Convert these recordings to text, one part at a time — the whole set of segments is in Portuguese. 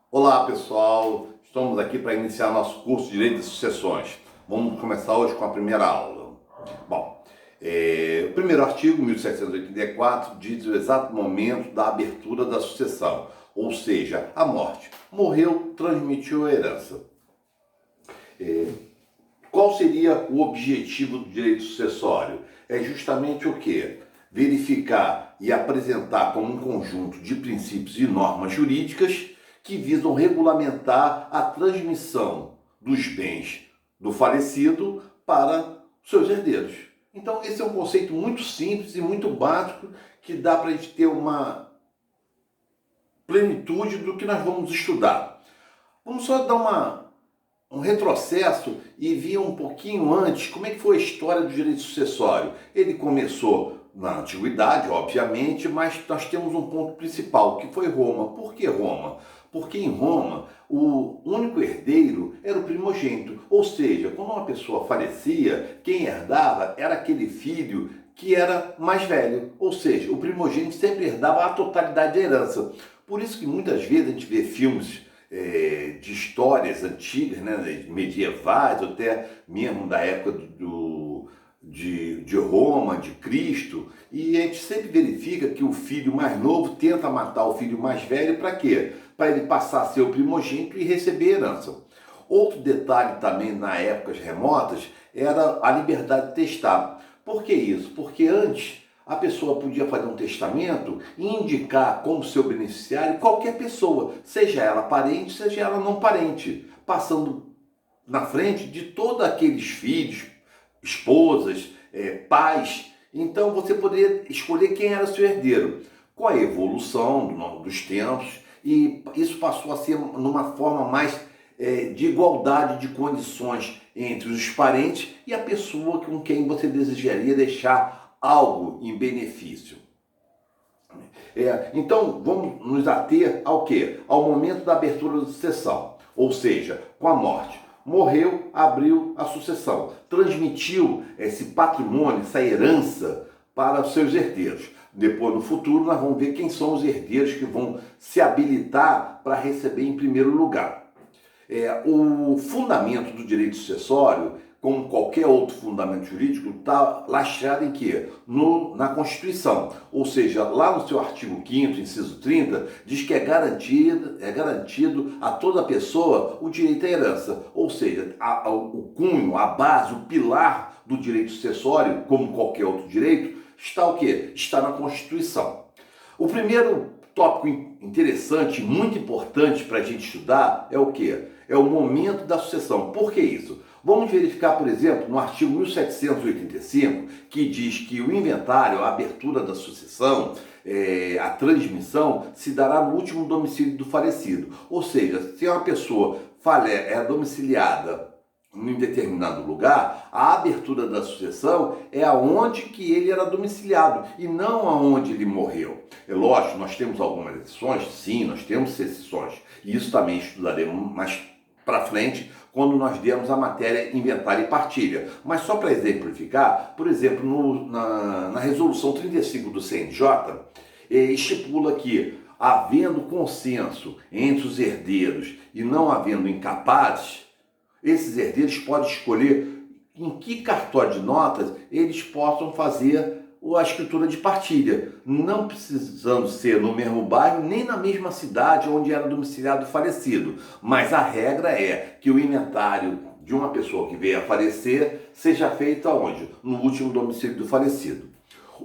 Olá pessoal, estamos aqui para iniciar nosso curso de Direito de Sucessões. Vamos começar hoje com a primeira aula. Bom, o primeiro artigo, 1784, diz o exato momento da abertura da sucessão, ou seja, a morte. Morreu, transmitiu a herança. Qual seria o objetivo do direito sucessório? É justamente o quê? Verificar e apresentar como um conjunto de princípios e normas jurídicas que visam regulamentar a transmissão dos bens do falecido para seus herdeiros. Então, esse é um conceito muito simples e muito básico que dá para a gente ter uma plenitude do que nós vamos estudar. Vamos só dar um retrocesso e ver um pouquinho antes como é que foi a história do direito sucessório. Ele começou na antiguidade, obviamente, mas nós temos um ponto principal, que foi Roma. Por que Roma? Porque em Roma o único herdeiro era o primogênito, ou seja, quando uma pessoa falecia, quem herdava era aquele filho que era mais velho, ou seja, o primogênito sempre herdava a totalidade da herança. Por isso que muitas vezes a gente vê filmes de histórias antigas, né, medievais, ou até mesmo da época de Roma, de Cristo, e a gente sempre verifica que o filho mais novo tenta matar o filho mais velho para quê? Para ele passar a ser o primogênito e receber herança. Outro detalhe também na épocas remotas era a liberdade de testar. Por que isso? Porque antes a pessoa podia fazer um testamento e indicar como seu beneficiário qualquer pessoa, seja ela parente, seja ela não parente, passando na frente de todos aqueles filhos, esposas, pais. Então você poderia escolher quem era seu herdeiro. Com a evolução dos tempos, e isso passou a ser numa forma mais de igualdade de condições entre os parentes e a pessoa com quem você desejaria deixar algo em benefício. Então, vamos nos ater ao quê? Ao momento da abertura da sucessão, ou seja, com a morte. Morreu, abriu a sucessão, transmitiu esse patrimônio, essa herança para os seus herdeiros. Depois, no futuro, nós vamos ver quem são os herdeiros que vão se habilitar para receber em primeiro lugar. O fundamento do direito sucessório, como qualquer outro fundamento jurídico, está lastreado em quê? Na Constituição. Ou seja, lá no seu artigo 5º, inciso 30, diz que é garantido a toda pessoa o direito à herança. Ou seja, o cunho, a base, o pilar do direito sucessório, como qualquer outro direito, está o quê? Está na Constituição. O primeiro tópico interessante, muito importante para a gente estudar é o quê? É o momento da sucessão. Por que isso? Vamos verificar, por exemplo, no artigo 1785, que diz que o inventário, a abertura da sucessão, a transmissão, se dará no último domicílio do falecido. Ou seja, se uma pessoa é domiciliada em um determinado lugar, a abertura da sucessão é aonde que ele era domiciliado e não aonde ele morreu. É lógico, nós temos algumas exceções, sim, nós temos exceções, e isso também estudaremos mais para frente, quando nós dermos a matéria inventário e partilha. Mas só para exemplificar, por exemplo, na resolução 35 do CNJ, estipula que, havendo consenso entre os herdeiros e não havendo incapazes, esses herdeiros podem escolher em que cartório de notas eles possam fazer a escritura de partilha, não precisando ser no mesmo bairro nem na mesma cidade onde era domiciliado o falecido. Mas a regra é que o inventário de uma pessoa que veio a falecer seja feito aonde? No último domicílio do falecido.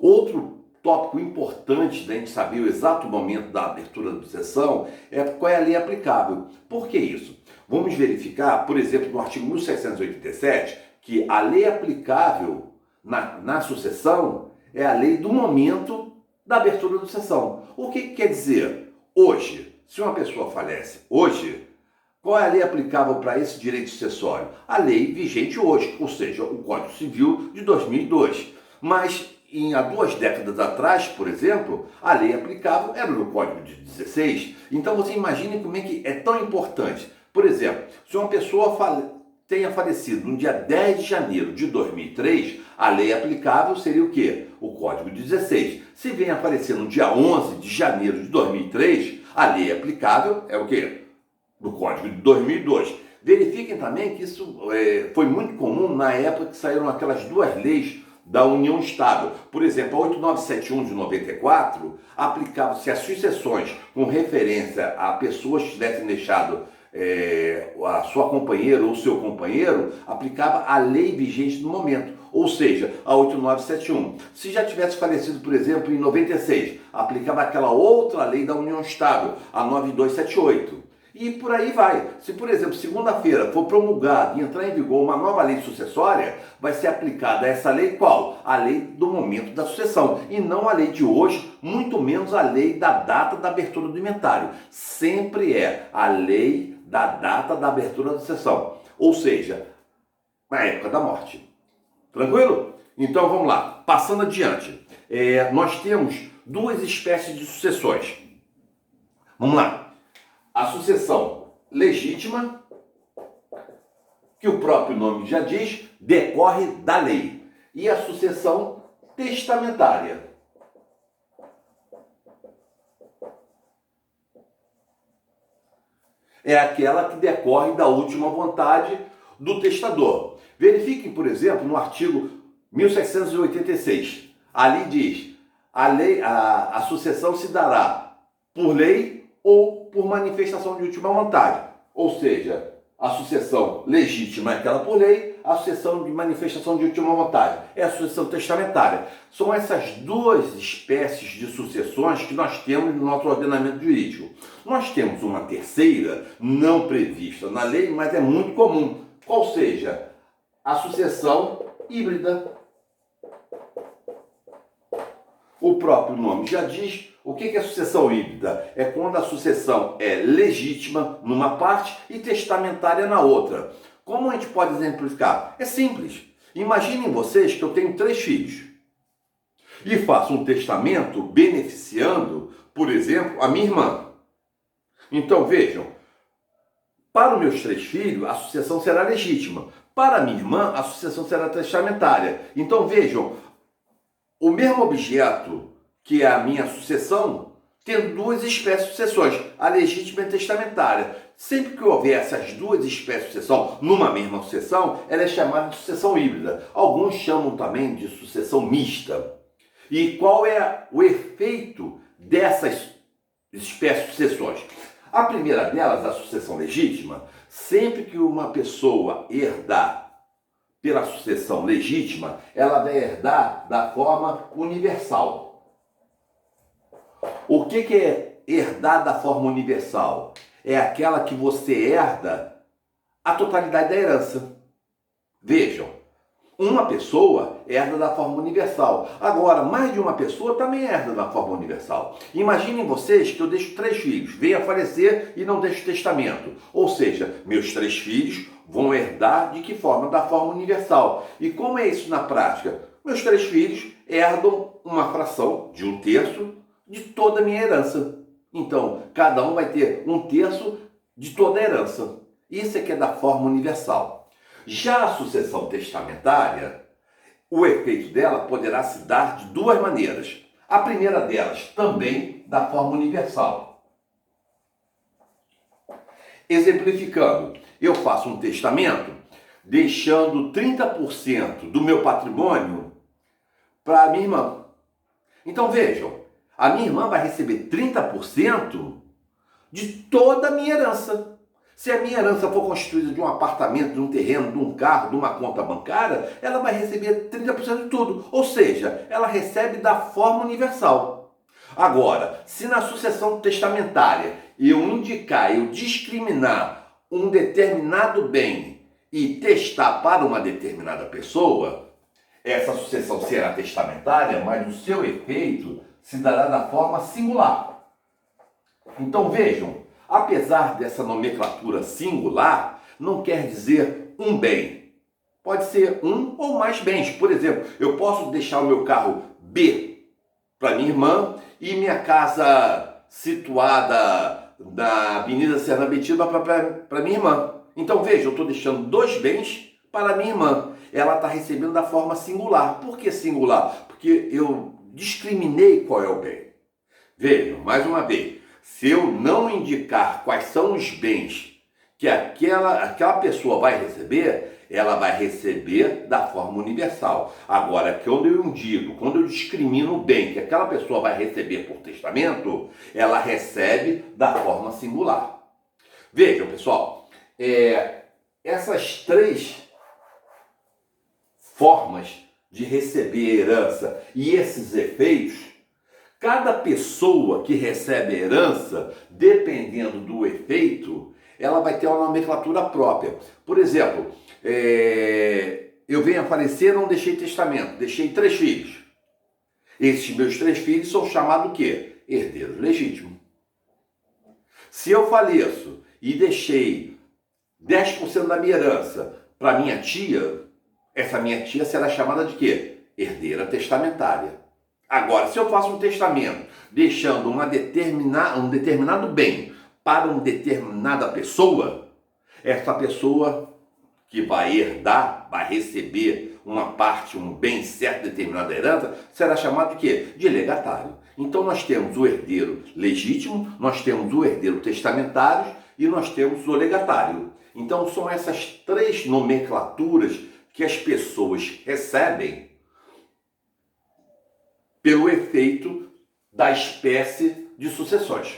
Outro tópico importante da gente saber o exato momento da abertura da sucessão é qual é a lei aplicável. Por que isso? Vamos verificar, por exemplo, no artigo 1787, que a lei aplicável na sucessão é a lei do momento da abertura da sucessão. O que quer dizer? Hoje, se uma pessoa falece hoje, qual é a lei aplicável para esse direito sucessório? A lei vigente hoje, ou seja, o Código Civil de 2002. Mas há 2 décadas atrás, por exemplo, a lei aplicável era no Código de 16. Então você imagine como é que é tão importante. Por exemplo, se uma pessoa tenha falecido no dia 10 de janeiro de 2003, a lei aplicável seria o quê? O Código de 16. Se vem a falecer no dia 11 de janeiro de 2003, a lei aplicável é o quê? do Código de 2002. Verifiquem também que isso foi muito comum na época que saíram aquelas duas leis da União Estável. Por exemplo, a 8971 de 94 aplicava-se às sucessões com referência a pessoas que tivessem deixado a sua companheira ou seu companheiro, aplicava a lei vigente no momento, ou seja, a 8971. Se já tivesse falecido, por exemplo, em 96, aplicava aquela outra lei da União Estável, a 9278. E por aí vai. Se, por exemplo, segunda-feira for promulgada e entrar em vigor uma nova lei sucessória, vai ser aplicada essa lei qual? A lei do momento da sucessão. E não a lei de hoje, muito menos a lei da data da abertura do inventário. Sempre é a lei da data da abertura da sucessão. Ou seja, na época da morte. Tranquilo? Então vamos lá. Passando adiante. Nós temos duas espécies de sucessões. Vamos lá. A sucessão legítima, que o próprio nome já diz, decorre da lei. E a sucessão testamentária. É aquela que decorre da última vontade do testador. Verifiquem, por exemplo, no artigo 1786. Ali diz, a sucessão se dará por lei ou por manifestação de última vontade. Ou seja, a sucessão legítima é aquela por lei, a sucessão de manifestação de última vontade é a sucessão testamentária. São essas duas espécies de sucessões que nós temos no nosso ordenamento jurídico. Nós temos uma terceira, não prevista na lei, mas é muito comum. Qual seja, a sucessão híbrida. O próprio nome já diz. O que é sucessão híbrida? É quando a sucessão é legítima numa parte e testamentária na outra. Como a gente pode exemplificar? É simples. Imaginem vocês que eu tenho 3 filhos e faço um testamento beneficiando, por exemplo, a minha irmã. Então vejam, para os meus 3 filhos a sucessão será legítima. Para a minha irmã a sucessão será testamentária. Então vejam, o mesmo objeto que é a minha sucessão, tendo duas espécies de sucessões, a legítima e a testamentária. Sempre que houver essas duas espécies de sucessão numa mesma sucessão, ela é chamada de sucessão híbrida. Alguns chamam também de sucessão mista. E qual é o efeito dessas espécies de sucessões? A primeira delas, a sucessão legítima, sempre que uma pessoa herdar pela sucessão legítima, ela vai herdar da forma universal. O que é herdar da forma universal? É aquela que você herda a totalidade da herança. Vejam, uma pessoa herda da forma universal. Agora, mais de uma pessoa também herda da forma universal. Imaginem vocês que eu deixo 3 filhos, venho a falecer e não deixo testamento. Ou seja, meus 3 filhos vão herdar de que forma? Da forma universal. E como é isso na prática? Meus 3 filhos herdam uma fração de 1/3 de toda a minha herança. Então, cada um vai ter 1/3 de toda a herança. Isso é que é da forma universal. Já a sucessão testamentária, o efeito dela poderá se dar de duas maneiras. A primeira delas, também da forma universal. Exemplificando, eu faço um testamento deixando 30% do meu patrimônio para a minha irmã. Então vejam, a minha irmã vai receber 30% de toda a minha herança. Se a minha herança for constituída de um apartamento, de um terreno, de um carro, de uma conta bancária, ela vai receber 30% de tudo. Ou seja, ela recebe da forma universal. Agora, se na sucessão testamentária eu discriminar um determinado bem e testar para uma determinada pessoa, essa sucessão será testamentária, mas o seu efeito se dará da forma singular. Então vejam, apesar dessa nomenclatura singular, não quer dizer um bem. Pode ser um ou mais bens. Por exemplo, eu posso deixar o meu carro B para minha irmã e minha casa situada na Avenida Sernambeitiba para minha irmã. Então veja, eu estou deixando 2 bens para minha irmã. Ela está recebendo da forma singular. Por que singular? Porque eu discriminei qual é o bem. Vejam, mais uma vez, se eu não indicar quais são os bens que aquela pessoa vai receber, ela vai receber da forma universal. Agora, quando eu indico, quando eu discrimino bem que aquela pessoa vai receber por testamento, ela recebe da forma singular. Vejam, pessoal, essas três formas de receber herança e esses efeitos, cada pessoa que recebe herança, dependendo do efeito, ela vai ter uma nomenclatura própria. Por exemplo, eu venho a falecer, não deixei testamento, deixei 3 filhos. Esses meus 3 filhos são chamados o quê? Herdeiros legítimos. Se eu faleço e deixei 10% da minha herança para minha tia, essa minha tia será chamada de quê? Herdeira testamentária. Agora, se eu faço um testamento deixando um determinado bem para uma determinada pessoa, essa pessoa que vai herdar, vai receber uma parte, um bem certo, determinada herança, será chamada de quê? De legatário. Então nós temos o herdeiro legítimo, nós temos o herdeiro testamentário e nós temos o legatário. Então são essas 3 nomenclaturas que as pessoas recebem pelo efeito da espécie de sucessões.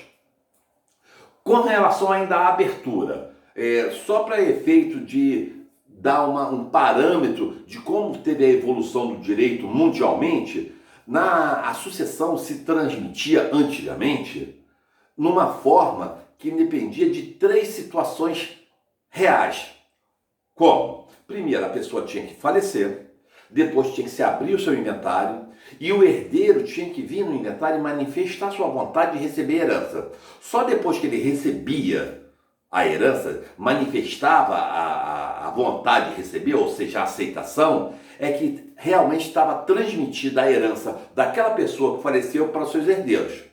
Com relação ainda à abertura, só para efeito de dar um parâmetro de como teve a evolução do direito mundialmente, a sucessão se transmitia antigamente numa forma que dependia de 3 situações reais. Como? Primeiro, a pessoa tinha que falecer, depois tinha que se abrir o seu inventário e o herdeiro tinha que vir no inventário e manifestar sua vontade de receber herança. Só depois que ele recebia a herança, manifestava a vontade de receber, ou seja, a aceitação, é que realmente estava transmitida a herança daquela pessoa que faleceu para os seus herdeiros.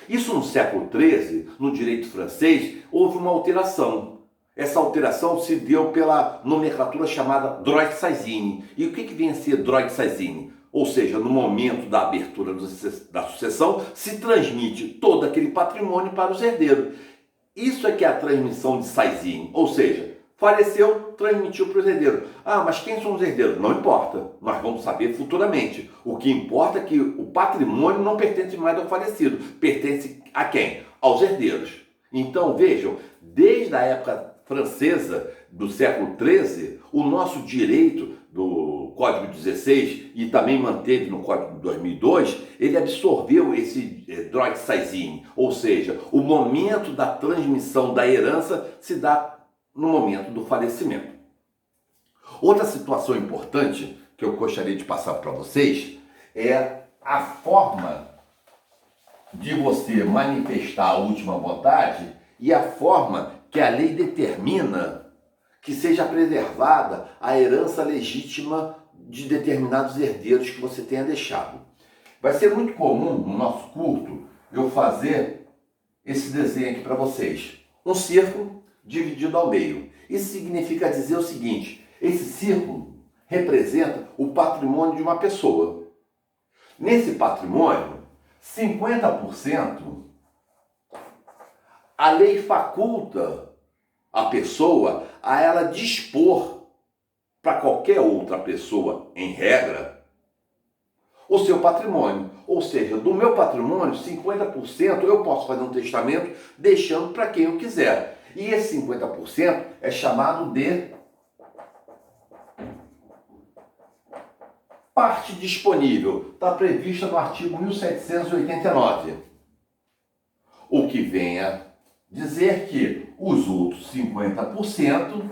Isso no século XIII, no direito francês, houve uma alteração. Essa alteração se deu pela nomenclatura chamada droit de saisine. E o que vem a ser droit de saisine? Ou seja, no momento da abertura da sucessão, se transmite todo aquele patrimônio para os herdeiros. Isso é que é a transmissão de saisine, ou seja, faleceu, transmitiu para os herdeiros. Ah, mas quem são os herdeiros? Não importa, nós vamos saber futuramente. O que importa é que o patrimônio não pertence mais ao falecido, pertence a quem? Aos herdeiros. Então vejam, desde a época francesa do século XIII, o nosso direito do Código 16 e também manteve no Código de 2002, ele absorveu esse droit de saisine, ou seja, o momento da transmissão da herança se dá no momento do falecimento. Outra situação importante que eu gostaria de passar para vocês é a forma de você manifestar a última vontade e a forma que a lei determina que seja preservada a herança legítima de determinados herdeiros que você tenha deixado. Vai ser muito comum no nosso culto eu fazer esse desenho aqui para vocês. Um círculo dividido ao meio. Isso significa dizer o seguinte: esse círculo representa o patrimônio de uma pessoa. Nesse patrimônio, 50% a lei faculta a pessoa a ela dispor para qualquer outra pessoa, em regra, o seu patrimônio. Ou seja, do meu patrimônio, 50% eu posso fazer um testamento deixando para quem eu quiser. E esse 50% é chamado de parte disponível. Está prevista no artigo 1789. O que vem a dizer que os outros 50%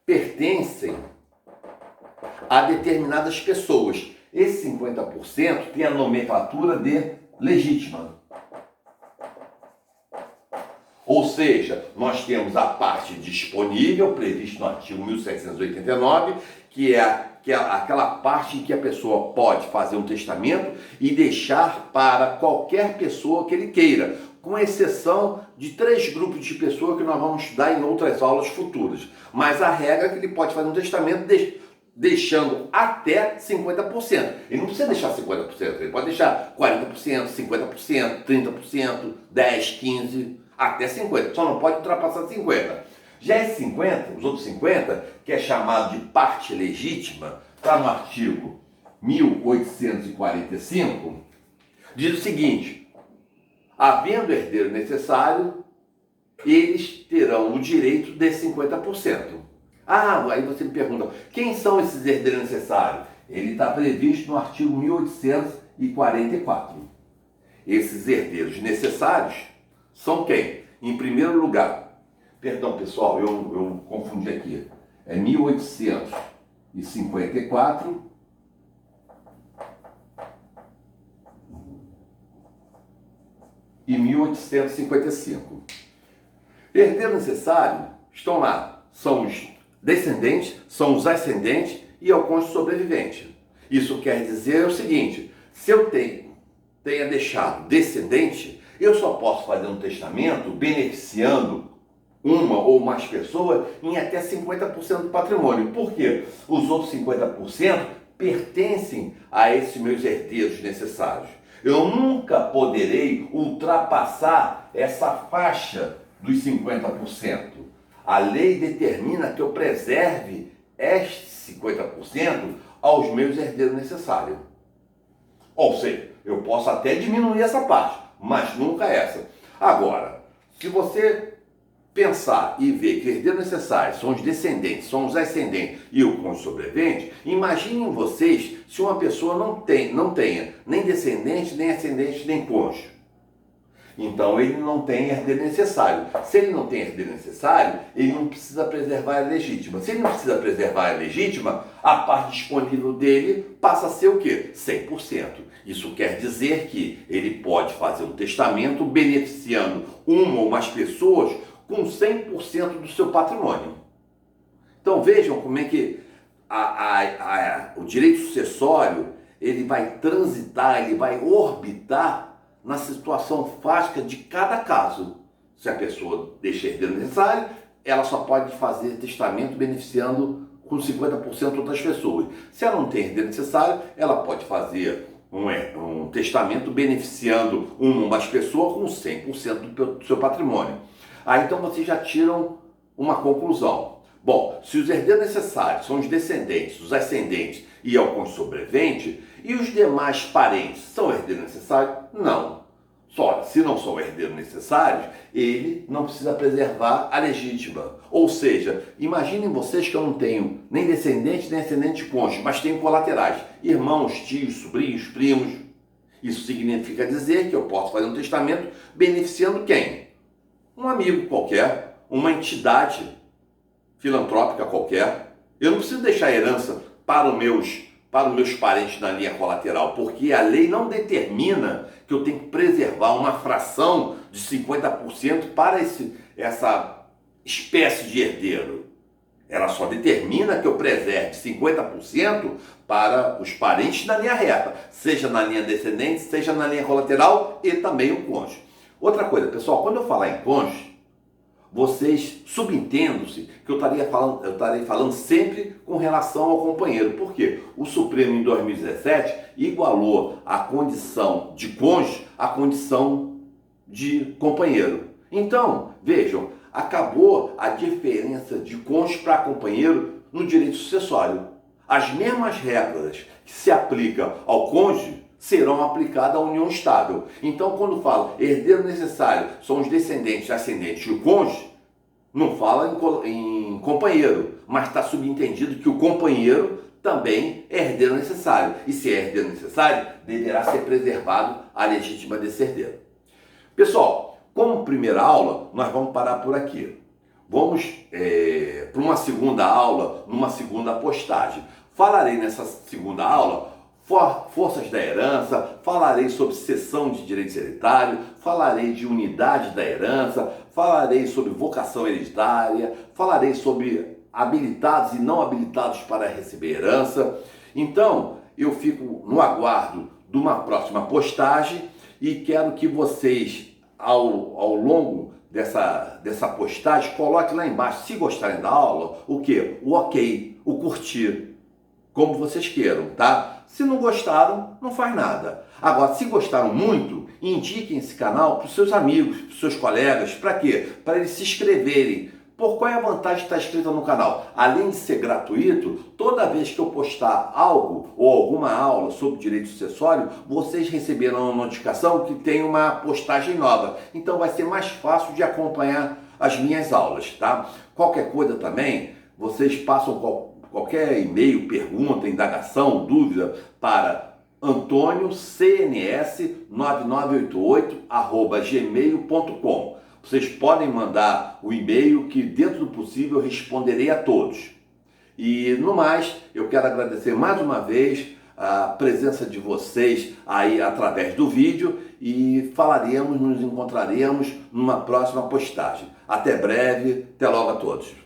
pertencem a determinadas pessoas. Esse 50% tem a nomenclatura de legítima. Ou seja, nós temos a parte disponível, prevista no artigo 1789, que é aquela parte em que a pessoa pode fazer um testamento e deixar para qualquer pessoa que ele queira, com exceção de 3 grupos de pessoas que nós vamos estudar em outras aulas futuras. Mas a regra é que ele pode fazer um testamento deixando até 50%. Ele não precisa deixar 50%, ele pode deixar 40%, 50%, 30%, 10%, 15%. Até 50, só não pode ultrapassar 50. Já esse 50, os outros 50, que é chamado de parte legítima, está no artigo 1845, diz o seguinte: havendo herdeiro necessário, eles terão o direito de 50%. Ah, aí você me pergunta, quem são esses herdeiros necessários? Ele está previsto no artigo 1844. Esses herdeiros necessários são quem? Em primeiro lugar, perdão pessoal, eu confundi aqui, é 1854 e 1855. Herdeiro necessário estão lá, são os descendentes, são os ascendentes e é o cônjuge sobrevivente. Isso quer dizer o seguinte: se eu tenha deixado descendente, eu só posso fazer um testamento beneficiando uma ou mais pessoas em até 50% do patrimônio. Por quê? Os outros 50% pertencem a esses meus herdeiros necessários. Eu nunca poderei ultrapassar essa faixa dos 50%. A lei determina que eu preserve estes 50% aos meus herdeiros necessários. Ou seja, eu posso até diminuir essa parte, mas nunca essa. Agora, se você pensar e ver que herdeiros necessários são os descendentes, são os ascendentes e o cônjuge sobrevivente, imaginem vocês se uma pessoa não tenha nem descendente, nem ascendente, nem cônjuge. Então ele não tem herdeiro necessário. Se ele não tem herdeiro necessário, ele não precisa preservar a legítima. Se ele não precisa preservar a legítima, a parte disponível dele passa a ser o quê? 100%. Isso quer dizer que ele pode fazer um testamento beneficiando uma ou mais pessoas com 100% do seu patrimônio. Então vejam como é que o direito sucessório ele vai transitar, ele vai orbitar na situação fática de cada caso. Se a pessoa deixa herdeiro necessário, ela só pode fazer testamento beneficiando com 50% outras pessoas. Se ela não tem herdeiro necessário, ela pode fazer um testamento beneficiando uma ou mais pessoas com 100% do seu patrimônio. Aí então vocês já tiram uma conclusão. Bom, se os herdeiros necessários são os descendentes, os ascendentes e o cônjuge sobrevivente, e os demais parentes são herdeiros necessários? Não. Só se não são herdeiros necessários, ele não precisa preservar a legítima. Ou seja, imaginem vocês que eu não tenho nem descendente, nem ascendente cônjuge, mas tenho colaterais, irmãos, tios, sobrinhos, primos. Isso significa dizer que eu posso fazer um testamento beneficiando quem? Um amigo qualquer, uma entidade filantrópica qualquer. Eu não preciso deixar herança para os meus parentes na linha colateral, porque a lei não determina que eu tenho que preservar uma fração de 50% para essa espécie de herdeiro. Ela só determina que eu preserve 50% para os parentes na linha reta, seja na linha descendente, seja na linha colateral e também o cônjuge. Outra coisa, pessoal, quando eu falar em cônjuge, vocês subentendam-se que eu estarei falando sempre com relação ao companheiro. Por quê? O Supremo, em 2017, igualou a condição de cônjuge à condição de companheiro. Então, vejam, acabou a diferença de cônjuge para companheiro no direito sucessório. As mesmas regras que se aplicam ao cônjuge serão aplicadas à união estável. Então, quando fala herdeiro necessário são os descendentes, ascendentes e o cônjuge, não fala em companheiro, mas está subentendido que o companheiro também é herdeiro necessário. E se é herdeiro necessário, deverá ser preservado a legítima desse herdeiro. Pessoal, como primeira aula, nós vamos parar por aqui. Vamos para uma segunda aula, numa segunda postagem. Falarei nessa segunda aula forças da herança, falarei sobre cessão de direito hereditário, falarei de unidade da herança, falarei sobre vocação hereditária, falarei sobre habilitados e não habilitados para receber herança. Então, eu fico no aguardo de uma próxima postagem e quero que vocês, ao longo dessa postagem, coloquem lá embaixo, se gostarem da aula, o quê? O ok, o curtir. como vocês queiram, tá? Se não gostaram, não faz nada. Agora, se gostaram muito, indiquem esse canal para os seus amigos, para os seus colegas. Para quê? Para eles se inscreverem. Por qual é a vantagem de estar inscrito no canal? Além de ser gratuito, toda vez que eu postar algo ou alguma aula sobre direito sucessório, vocês receberão uma notificação que tem uma postagem nova. Então vai ser mais fácil de acompanhar as minhas aulas, tá? Qualquer coisa também, vocês passam qualquer e-mail, pergunta, indagação, dúvida para antoniocns9988@gmail.com. Vocês podem mandar o e-mail que, dentro do possível, eu responderei a todos. E, no mais, eu quero agradecer mais uma vez a presença de vocês aí através do vídeo e nos encontraremos numa próxima postagem. Até breve, até logo a todos.